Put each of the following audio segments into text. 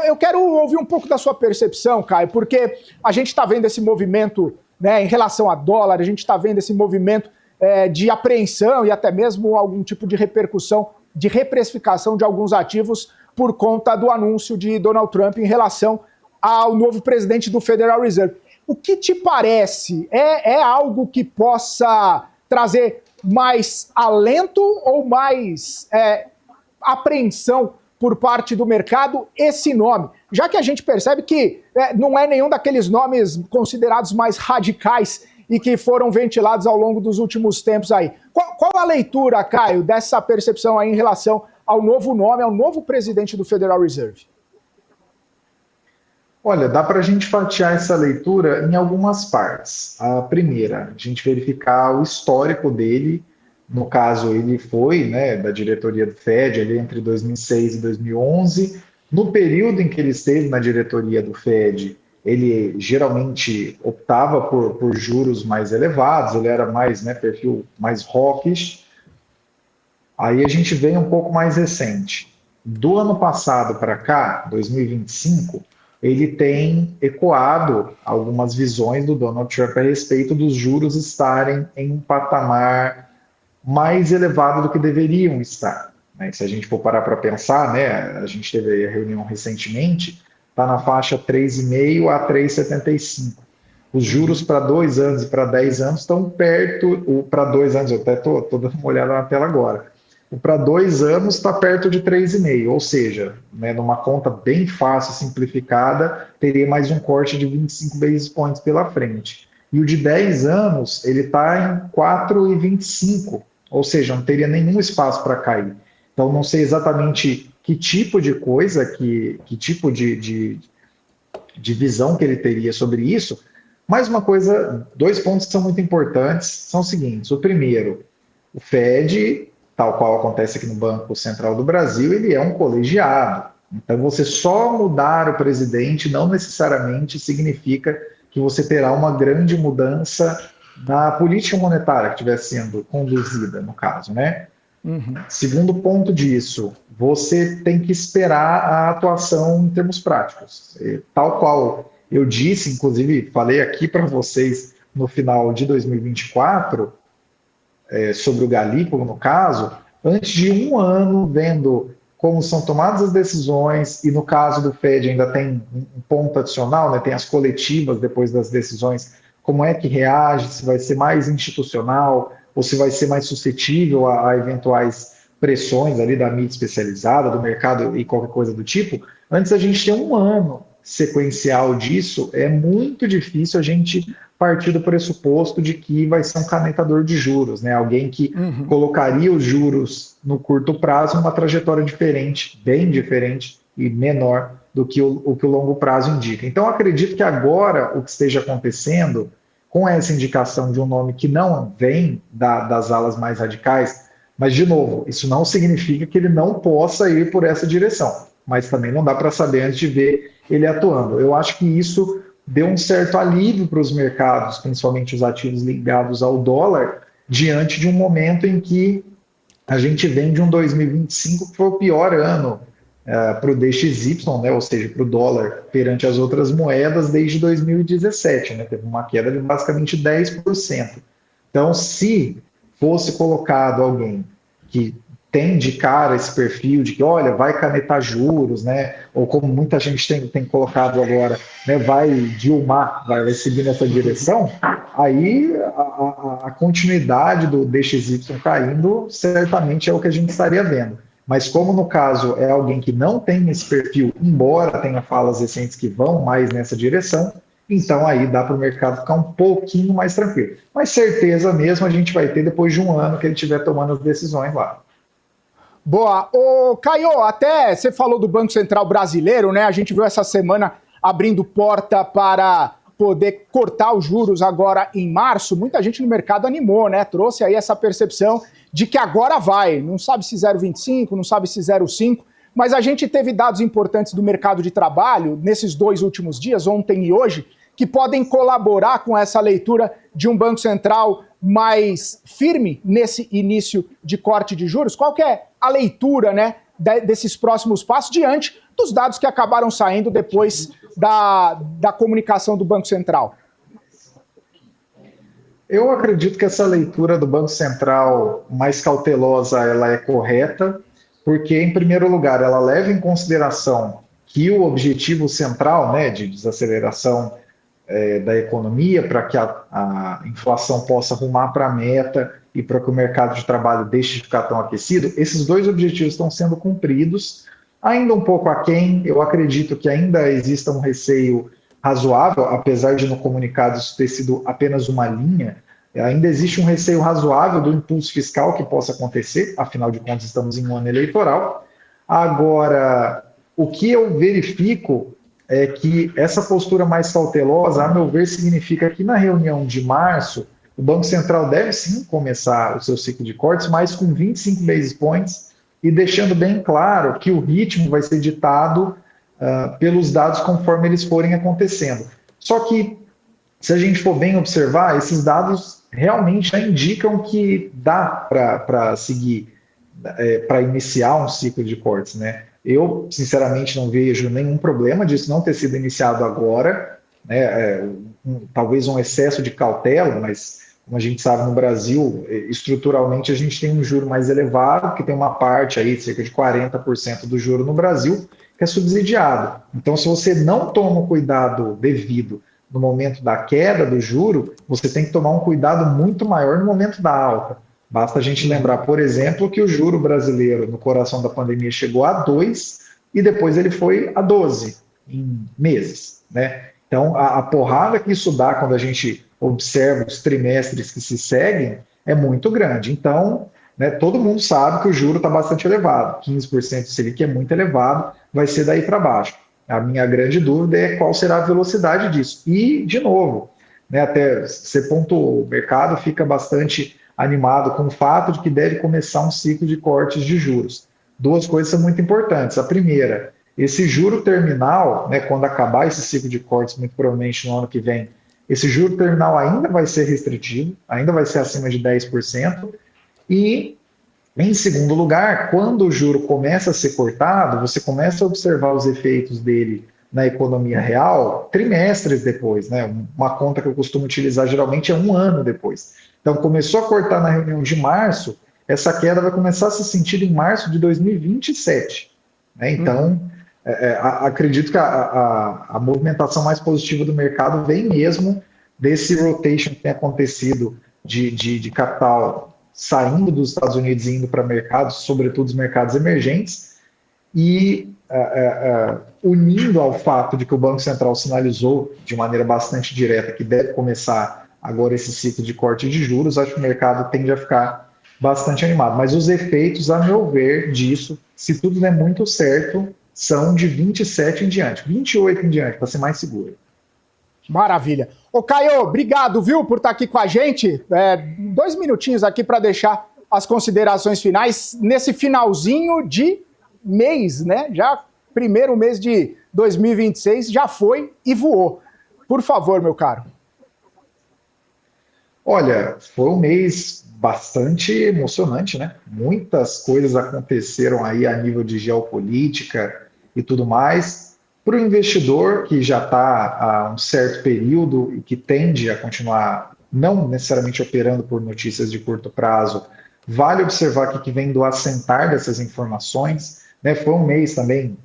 Eu quero ouvir um pouco da sua percepção, Caio, porque a gente está vendo esse movimento, né, em relação a dólar, a gente está vendo esse movimento de apreensão e até mesmo algum tipo de repercussão, de reprecificação de alguns ativos por conta do anúncio de Donald Trump em relação ao novo presidente do Federal Reserve. O que te parece? É algo que possa trazer mais alento ou mais apreensão por parte do mercado esse nome? Já que a gente percebe que não é nenhum daqueles nomes considerados mais radicais e que foram ventilados ao longo dos últimos tempos aí. Qual a leitura, Caio, dessa percepção aí em relação ao novo nome, ao novo presidente do Federal Reserve? Olha, dá para a gente fatiar essa leitura em algumas partes. A primeira, a gente verificar o histórico dele. No caso, ele foi, né, da diretoria do Fed ali entre 2006 e 2011. No período em que ele esteve na diretoria do Fed, ele geralmente optava por juros mais elevados, ele era mais, né, perfil mais hawkish. Aí a gente vem um pouco mais recente. Do ano passado para cá, 2025, ele tem ecoado algumas visões do Donald Trump a respeito dos juros estarem em um patamar mais elevado do que deveriam estar. Né? Se a gente for parar para pensar, né, a gente teve a reunião recentemente, está na faixa 3,5 a 3,75. Os juros para 2 anos e para 10 anos estão perto, para 2 anos, eu até estou dando uma olhada na tela agora, o para 2 anos está perto de 3,5, ou seja, né, numa conta bem fácil, simplificada, teria mais um corte de 25 basis points pela frente. E o de 10 anos, ele está em 4,25, ou seja, não teria nenhum espaço para cair. Então, não sei exatamente que tipo de coisa, que tipo de visão que ele teria sobre isso, mas uma coisa, 2 pontos que são muito importantes são os seguintes. O primeiro, o Fed, tal qual acontece aqui no Banco Central do Brasil, ele é um colegiado. Então, você só mudar o presidente não necessariamente significa que você terá uma grande mudança na política monetária que estiver sendo conduzida, no caso, né? Uhum. Segundo ponto disso, você tem que esperar a atuação em termos práticos. Tal qual eu disse, inclusive falei aqui para vocês no final de 2024, sobre o Galípolo, no caso, antes de um ano vendo como são tomadas as decisões, e no caso do Fed ainda tem um ponto adicional, né, tem as coletivas depois das decisões, como é que reage, se vai ser mais institucional, ou se vai ser mais suscetível a eventuais pressões ali da mídia especializada, do mercado e qualquer coisa do tipo. Antes a gente ter um ano sequencial disso, é muito difícil a gente partir do pressuposto de que vai ser um canetador de juros, né? Alguém que colocaria os juros no curto prazo em uma trajetória diferente, bem diferente e menor do que o que o longo prazo indica. Então, acredito que agora o que esteja acontecendo, com essa indicação de um nome que não vem das alas mais radicais, mas, de novo, isso não significa que ele não possa ir por essa direção, mas também não dá para saber antes de ver ele atuando. Eu acho que isso deu um certo alívio para os mercados, principalmente os ativos ligados ao dólar, diante de um momento em que a gente vem de um 2025 que foi o pior ano para o DXY, né, ou seja, para o dólar perante as outras moedas desde 2017, né, teve uma queda de basicamente 10%. Então, se fosse colocado alguém que tem de cara esse perfil de que, olha, vai canetar juros, né, ou como muita gente tem colocado agora, né, vai dilmar, vai seguir nessa direção, aí a continuidade do DXY caindo certamente é o que a gente estaria vendo. Mas como no caso é alguém que não tem esse perfil, embora tenha falas recentes que vão mais nessa direção, então aí dá para o mercado ficar um pouquinho mais tranquilo. Mas certeza mesmo a gente vai ter depois de um ano que ele estiver tomando as decisões lá. Boa. Ô, Caio, até você falou do Banco Central brasileiro, né? A gente viu essa semana abrindo porta para poder cortar os juros agora em março. Muita gente no mercado animou, né? Trouxe aí essa percepção de que agora vai. Não sabe se 0,25, não sabe se 0,5, mas a gente teve dados importantes do mercado de trabalho nesses 2 últimos dias, ontem e hoje, que podem colaborar com essa leitura de um Banco Central mais firme nesse início de corte de juros. Qual que é a leitura, né, desses próximos passos diante dos dados que acabaram saindo depois da comunicação do Banco Central? Eu acredito que essa leitura do Banco Central mais cautelosa ela é correta, porque, em primeiro lugar, ela leva em consideração que o objetivo central, né, de desaceleração da economia, para que a inflação possa arrumar para a meta e para que o mercado de trabalho deixe de ficar tão aquecido, esses dois objetivos estão sendo cumpridos, ainda um pouco aquém. Eu acredito que ainda exista um receio razoável, apesar de no comunicado isso ter sido apenas uma linha, ainda existe um receio razoável do impulso fiscal que possa acontecer, afinal de contas estamos em um ano eleitoral. Agora, o que eu verifico é que essa postura mais cautelosa, a meu ver, significa que na reunião de março, o Banco Central deve sim começar o seu ciclo de cortes, mas com 25 basis points, e deixando bem claro que o ritmo vai ser ditado pelos dados conforme eles forem acontecendo. Só que, se a gente for bem observar, esses dados realmente já indicam que dá para seguir, para iniciar um ciclo de cortes, né? Eu, sinceramente, não vejo nenhum problema disso não ter sido iniciado agora, né? Talvez um excesso de cautela, mas, como a gente sabe, no Brasil, estruturalmente, a gente tem um juro mais elevado, que tem uma parte aí, cerca de 40% do juro no Brasil, que é subsidiado. Então, se você não toma o cuidado devido no momento da queda do juro, você tem que tomar um cuidado muito maior no momento da alta. Basta a gente lembrar, por exemplo, que o juro brasileiro, no coração da pandemia, chegou a 2 e depois ele foi a 12 em meses, né? Então, a porrada que isso dá quando a gente observa os trimestres que se seguem é muito grande. Então, né, todo mundo sabe que o juro está bastante elevado. 15% Selic é muito elevado, vai ser daí para baixo. A minha grande dúvida é qual será a velocidade disso. E, de novo, né, até você pontuou, o mercado fica bastante animado com o fato de que deve começar um ciclo de cortes de juros. Duas coisas são muito importantes. A primeira, esse juro terminal, né, quando acabar esse ciclo de cortes, muito provavelmente no ano que vem, esse juro terminal ainda vai ser restritivo, ainda vai ser acima de 10%. E, em segundo lugar, quando o juro começa a ser cortado, você começa a observar os efeitos dele na economia real trimestres depois, né? Uma conta que eu costumo utilizar geralmente é 1 ano depois. Então, começou a cortar na reunião de março, essa queda vai começar a ser sentida em março de 2027. Né? Então, acredito que a movimentação mais positiva do mercado vem mesmo desse rotation que tem acontecido de capital saindo dos Estados Unidos e indo para mercados, sobretudo os mercados emergentes, e unindo ao fato de que o Banco Central sinalizou de maneira bastante direta que deve começar agora esse ciclo de corte de juros, acho que o mercado tende a ficar bastante animado. Mas os efeitos, a meu ver, disso, se tudo der muito certo, são de 27 em diante, 28 em diante, para ser mais seguro. Maravilha. Ô Caio, obrigado, viu, por estar aqui com a gente. 2 minutinhos aqui para deixar as considerações finais nesse finalzinho de mês, né? Já primeiro mês de 2026 já foi e voou. Por favor, meu caro. Olha, foi um mês bastante emocionante, né? Muitas coisas aconteceram aí a nível de geopolítica e tudo mais. Para o investidor que já está há um certo período e que tende a continuar não necessariamente operando por notícias de curto prazo, vale observar que vem do assentar dessas informações, né? Foi um mês também,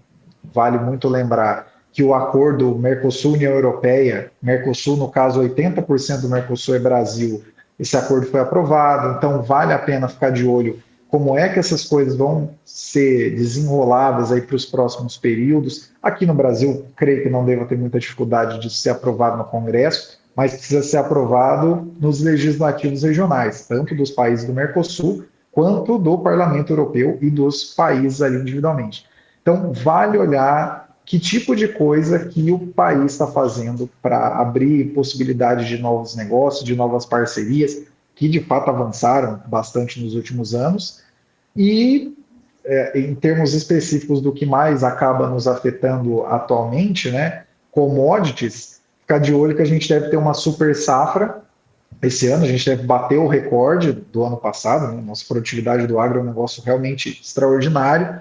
vale muito lembrar, que o acordo Mercosul-União Europeia, Mercosul, no caso, 80% do Mercosul é Brasil, esse acordo foi aprovado, então vale a pena ficar de olho como é que essas coisas vão ser desenroladas aí para os próximos períodos. Aqui no Brasil, creio que não deva ter muita dificuldade de ser aprovado no Congresso, mas precisa ser aprovado nos legislativos regionais, tanto dos países do Mercosul, quanto do Parlamento Europeu e dos países ali individualmente. Então, vale olhar que tipo de coisa que o país está fazendo para abrir possibilidade de novos negócios, de novas parcerias, que de fato avançaram bastante nos últimos anos, e em termos específicos do que mais acaba nos afetando atualmente, né, commodities, ficar de olho que a gente deve ter uma super safra. Esse ano a gente deve bater o recorde do ano passado, né? Nossa produtividade do agro é um negócio realmente extraordinário.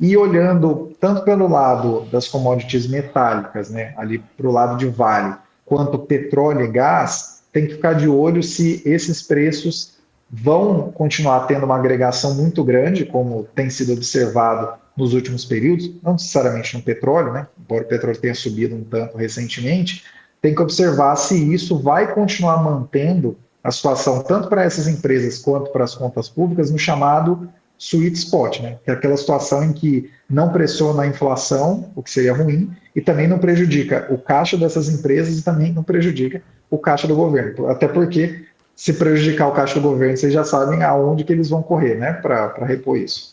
E olhando tanto pelo lado das commodities metálicas, né, ali para o lado de Vale, quanto petróleo e gás, tem que ficar de olho se esses preços vão continuar tendo uma agregação muito grande, como tem sido observado nos últimos períodos, não necessariamente no petróleo, né, embora o petróleo tenha subido um tanto recentemente, tem que observar se isso vai continuar mantendo a situação tanto para essas empresas quanto para as contas públicas no chamado sweet spot, né? Que é aquela situação em que não pressiona a inflação, o que seria ruim, e também não prejudica o caixa dessas empresas e também não prejudica o caixa do governo. Até porque, se prejudicar o caixa do governo, vocês já sabem aonde que eles vão correr, né? Para repor isso.